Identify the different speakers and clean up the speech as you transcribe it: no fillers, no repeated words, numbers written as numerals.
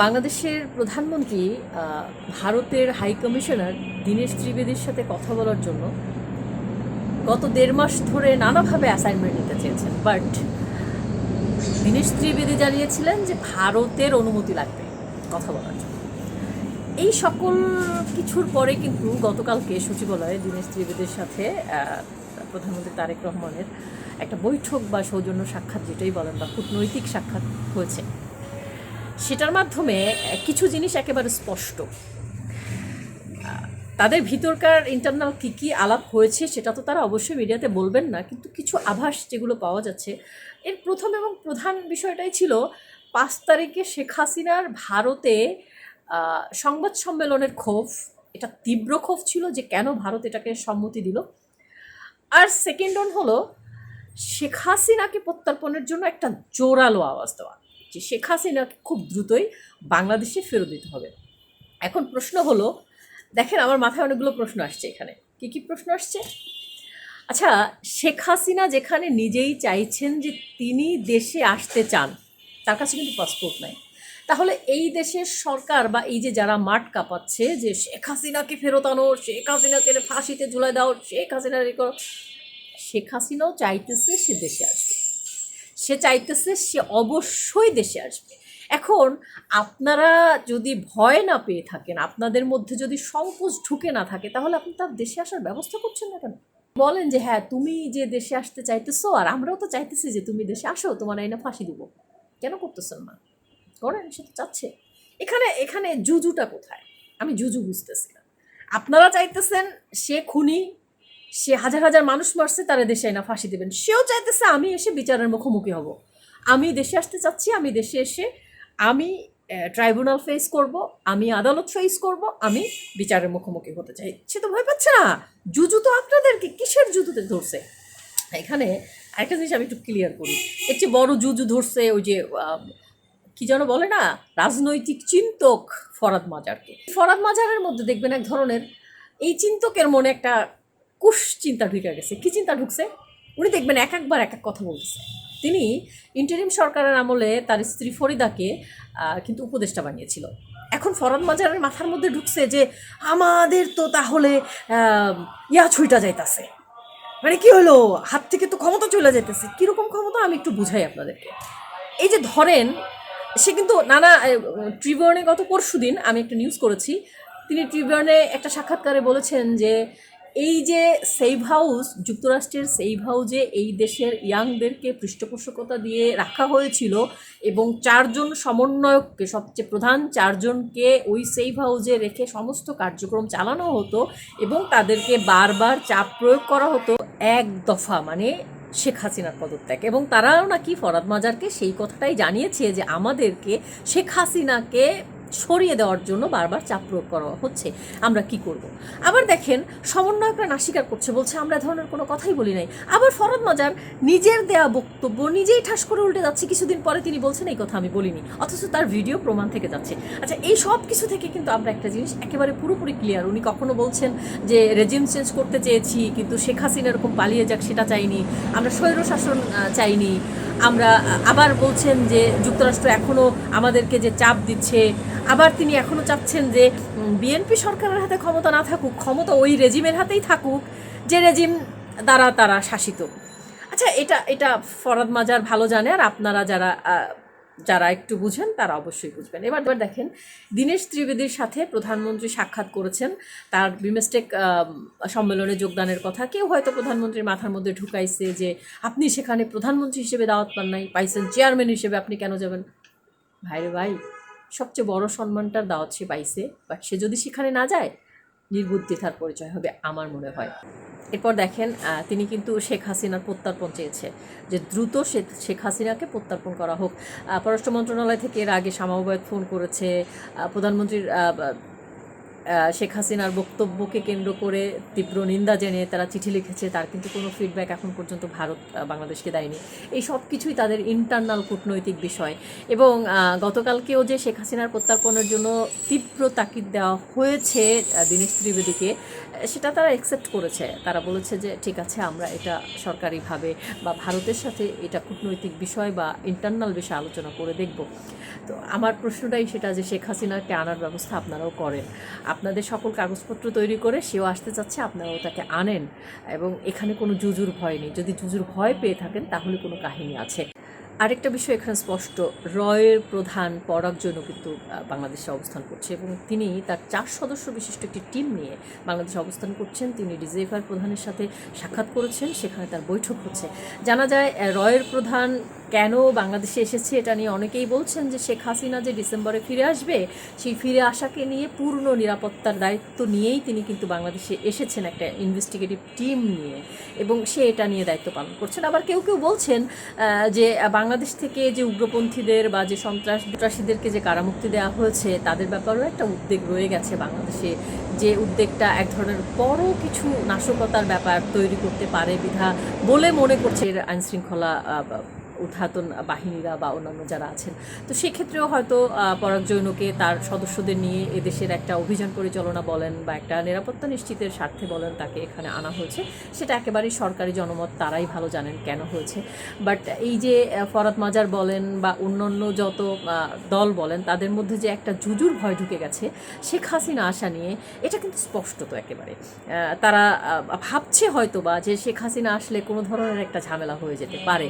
Speaker 1: বাংলাদেশের প্রধানমন্ত্রী ভারতের হাই কমিশনার দীনেশ ত্রিবেদীর সাথে কথা বলার জন্য গত 1.5 মাস ধরে নানাভাবে অ্যাসাইনমেন্ট নিতে চেয়েছেন, বাট দীনেশ ত্রিবেদী জানিয়েছিলেন যে ভারতের অনুমতি লাগবে কথা বলার জন্য। এই সকল কিছুর পরে কিন্তু গতকালকে সচিবালয়ে দীনেশ ত্রিবেদীর সাথে প্রধানমন্ত্রী তারেক রহমানের একটা বৈঠক বা সৌজন্য সাক্ষাৎ, যেটাই বলেন, বা কূটনৈতিক সাক্ষাৎ হয়েছে। সেটার মাধ্যমে কিছু জিনিস একেবারে স্পষ্ট। তাদের ভিতরকার ইন্টারনাল কী কী আলাপ হয়েছে সেটা তো তারা অবশ্যই মিডিয়াতে বলবেন না, কিন্তু কিছু আভাস যেগুলো পাওয়া যাচ্ছে, এর প্রথম এবং প্রধান বিষয়টাই ছিল 5 তারিখে শেখ হাসিনার ভারতে সংবাদ সম্মেলনের ক্ষোভ। এটা তীব্র ক্ষোভ ছিল যে কেন ভারত এটাকে সম্মতি দিল। আর সেকেন্ড অন হলো শেখ হাসিনাকে প্রত্যর্পণের জন্য একটা জোরালো আওয়াজ দেওয়া, যে শেখ হাসিনাকে খুব দ্রুতই বাংলাদেশে ফেরত দিতে হবে। এখন প্রশ্ন হলো, দেখেন আমার মাথায় অনেকগুলো প্রশ্ন আসছে এখানে। কী কী প্রশ্ন আসছে? আচ্ছা, শেখ হাসিনা যেখানে নিজেই চাইছেন যে তিনি দেশে আসতে চান, তার কাছে কিন্তু পাসপোর্ট নাই, তাহলে এই দেশের সরকার বা এই যে যারা মাঠ কাঁপাচ্ছে যে শেখ হাসিনাকে ফেরত আনো, শেখ হাসিনাকে ফাঁসিতে ঝুলাই দাও, শেখ হাসিনা করো, শেখ হাসিনাও চাইতেছে সে দেশে আসবে, সে চাইতেছে সে অবশ্যই দেশে আসবে। এখন আপনারা যদি ভয় না পেয়ে থাকেন, আপনাদের মধ্যে যদি সংকোচ ঢুকে না থাকে, তাহলে আপনি তার দেশে আসার ব্যবস্থা করছেন না কেন? বলেন যে হ্যাঁ তুমি যে দেশে আসতে চাইতেছো, আর আমরাও তো চাইতেছি যে তুমি দেশে আসো, তোমার আইনা ফাঁসি দিব, কেন করতেছেন না? করেন, সে তো চাচ্ছে। এখানে এখানে জুজুটা কোথায়? আমি জুজু বুঝতেছি না। আপনারা চাইতেছেন সে খুনি, সে হাজার হাজার মানুষ মারছে, তারা দেশে আইনা ফাঁসি দেবেন। সেও চাইতেছে আমি এসে বিচারের মুখোমুখি হব, আমি দেশে আসতে চাচ্ছি, আমি দেশে এসে আমি ট্রাইব্যুনাল ফেস করব, আমি আদালত ফেস করব, আমি বিচারের মুখোমুখি হতে চাই। সে তো ভয় পাচ্ছে না। জুজু তো আপনাদেরকে কিসের জুজুতে ধরছে? এখানে একটা জিনিস আমি একটু ক্লিয়ার করি। এর চেয়ে বড় জুজু ধরছে ওই যে কি যেন বলে না, রাজনৈতিক চিন্তক ফরাদ মাজারকে। ফরাদ মাজারের মধ্যে দেখবেন এক ধরনের, এই চিন্তকের মনে একটা কুশ চিন্তা ঢুকে গেছে। কি চিন্তা ঢুকছে? উনি দেখবেন একবার এক এক কথা বলতেছে। তিনি ইন্টারিম সরকারের আমলে তার স্ত্রী ফরিদাকে কিন্তু উপদেষ্টা বানিয়েছিল। এখন ফরাদ মাজারের মাথার মধ্যে ঢুকছে যে আমাদের তো তাহলে ছুঁইটা যাইতাছে, মানে কি হলো, হাত থেকে তো ক্ষমতা চলে যাইতেছে। কীরকম ক্ষমতা আমি একটু বুঝাই আপনাদেরকে। এই যে ধরেন, সে কিন্তু নানা ট্রিবিউনে গত পরশুদিন আমি একটা নিউজ করেছি, তিনি ট্রিবিউনে একটা সাক্ষাৎকারে বলেছেন যে এই যে সেভ হাউস, যুক্তরাষ্ট্রের সেভ হাউসে এই দেশের ইয়াংদেরকে পৃষ্ঠপোষকতা দিয়ে রাখা হয়েছিল এবং 4 জন সমন্বয়ককে, সবচেয়ে প্রধান 4 জনকে ওই সেভ হাউসে রেখে সমস্ত কার্যক্রম চালানো হতো এবং তাদেরকে বারবার চাপ প্রয়োগ করা হতো এক দফা, মানে শেখ হাসিনার পদত্যাগ। এবং তারাও নাকি ফরাদ মাজারকে সেই কথাটাই জানিয়েছে যে আমাদেরকে শেখ হাসিনাকে সরিয়ে দেওয়ার জন্য বারবার চাপ প্রয়োগ করা হচ্ছে, আমরা কি করব। আবার দেখেন সমন্বয়করা নাস্বীকার করছে, বলছে আমরা ধরনের কোনো কথাই বলি নাই। আবার ফরাদ মাজার নিজের দেয়া বক্তব্য নিজেই ঠাস করে উল্টে যাচ্ছে, কিছুদিন পরে তিনি বলছেন এই কথা আমি বলিনি, অথচ তার ভিডিও প্রমাণ থেকে যাচ্ছে। আচ্ছা, এই সব কিছু থেকে কিন্তু আমরা একটা জিনিস একেবারে পুরোপুরি ক্লিয়ার, উনি কখনো বলছেন যে রেজিম চেঞ্জ করতে চেয়েছি কিন্তু শেখ হাসিনা এরকম পালিয়ে যাক সেটা চাইনি, আমরা স্বৈরশাসন চাইনি, আমরা আবার বলছেন যে যুক্তরাষ্ট্র এখনও আমাদেরকে যে চাপ দিচ্ছে, আবার তিনি এখনও চাচ্ছেন যে বিএনপি সরকারের হাতে ক্ষমতা না থাকুক, ক্ষমতা ওই রেজিমের হাতেই থাকুক যে রেজিম দ্বারা তারা শাসিত। আচ্ছা, এটা এটা ফরাদ মাজার ভালো জানে, আর আপনারা যারা যারা একটু বুঝেন তারা অবশ্যই বুঝবেন। এবার দেখেন, দীনেশ ত্রিবেদীর সাথে প্রধানমন্ত্রী সাক্ষাৎ করেছেন তার বিমস্টেক সম্মেলনে যোগদানের কথা। কেউ হয়তো প্রধানমন্ত্রীর মাথার মধ্যে ঢুকাইছে যে আপনি সেখানে প্রধানমন্ত্রী হিসেবে দাওয়াত পান নাই, পাইছেন চেয়ারম্যান হিসেবে, আপনি কেন যাবেন? ভাইরে ভাই, সবচেয়ে বড় সম্মানটার দাওয়াত সে পাইছে, বাট সে যদি সেখানে না যায় নির্বুদ্ধিতার পরিচয় হবে আমার মনে হয়। এরপর দেখেন, তিনি কিন্তু শেখ হাসিনার প্রত্যর্পণ চেয়েছে, যে দ্রুত শেখ হাসিনাকে প্রত্যর্পণ করা হোক। পররাষ্ট্র মন্ত্রণালয় থেকে এর আগে সামাবায়ত ফোন করেছে, প্রধানমন্ত্রীর শেখ হাসিনার বক্তব্যকে কেন্দ্র করে তীব্র নিন্দা জেনে তারা চিঠি লিখেছে, তার কিন্তু কোনো ফিডব্যাক এখন পর্যন্ত ভারত বাংলাদেশকে দেয়নি। এই সব কিছুই তাদের ইন্টারনাল কূটনৈতিক বিষয়। এবং গতকালকেও যে শেখ হাসিনার প্রত্যার্পণের জন্য তীব্র তাকিদ দেওয়া হয়েছে দীনেশ ত্রিবেদীকে, সেটা তারা অ্যাকসেপ্ট করেছে। তারা বলেছে যে ঠিক আছে, আমরা এটা সরকারিভাবে বা ভারতের সাথে এটা কূটনৈতিক বিষয় বা ইন্টারনাল বিষয় আলোচনা করে দেখব। তো আমার প্রশ্নটাই সেটা যে শেখ হাসিনাকে আনার ব্যবস্থা আপনারাও করেন, আপনাদের সকল কাগজপত্র তৈরি করে সেও আসতে চাচ্ছে, আপনারাও তাকে আনেন। এবং এখানে কোনো জুজুর ভয় নেই। যদি জুজুর ভয় পেয়ে থাকেন তাহলে কোনো কাহিনী আছে। আরেকটা বিষয় এখানে স্পষ্ট, রয়ের প্রধান পরাগ জৈন কিন্তু বাংলাদেশে অবস্থান করছে এবং তিনি তার 4 সদস্য বিশিষ্ট একটি টিম নিয়ে বাংলাদেশে অবস্থান করছেন। তিনি ডিজিএফআই প্রধানের সাথে সাক্ষাৎ করেছেন, সেখানে তার বৈঠক হচ্ছে। জানা যায় রয়ের প্রধান কেন বাংলাদেশে এসেছে এটা নিয়ে অনেকেই বলছেন যে শেখ হাসিনা যে ডিসেম্বরে ফিরে আসবে, সেই ফিরে আসাকে নিয়ে পূর্ণ নিরাপত্তার দায়িত্ব নিয়েই তিনি কিন্তু বাংলাদেশে এসেছেন একটা ইনভেস্টিগেটিভ টিম নিয়ে, এবং সে এটা নিয়ে দায়িত্ব পালন করছেন। আবার কেউ কেউ বলছেন যে বাংলাদেশ থেকে যে উগ্রপন্থীদের বা যে সন্ত্রাসীদেরকে যে কারামুক্তি দেওয়া হয়েছে তাদের ব্যাপারেও একটা উদ্বেগ রয়ে গেছে বাংলাদেশে, যে উদ্বেগটা এক ধরনের বড় কিছু নাশকতার ব্যাপার তৈরি করতে পারে বিধা বলে মনে করছে আইনশৃঙ্খলা উদ্ঘাটন বাহিনীরা বা অন্যান্য যারা আছেন। তো সেক্ষেত্রেও হয়তো পরাগ জৈনকে তার সদস্যদের নিয়ে এদেশের একটা অভিযান পরিচালনা বলেন বা একটা নিরাপত্তা নিশ্চিতের স্বার্থে বলেন তাকে এখানে আনা হয়েছে। সেটা একেবারেই সরকারি জনমত, তারাই ভালো জানেন কেন হয়েছে। বাট এই যে ফরাদ মাজার বলেন বা অন্যান্য যত দল বলেন, তাদের মধ্যে যে একটা জুজুর ভয় ঢুকে গেছে শেখ হাসিনা আসা নিয়ে, এটা কিন্তু স্পষ্ট। তো একেবারে তারা ভাবছে হয়তো বা যে শেখ হাসিনা আসলে কোনো ধরনের একটা ঝামেলা হয়ে যেতে পারে।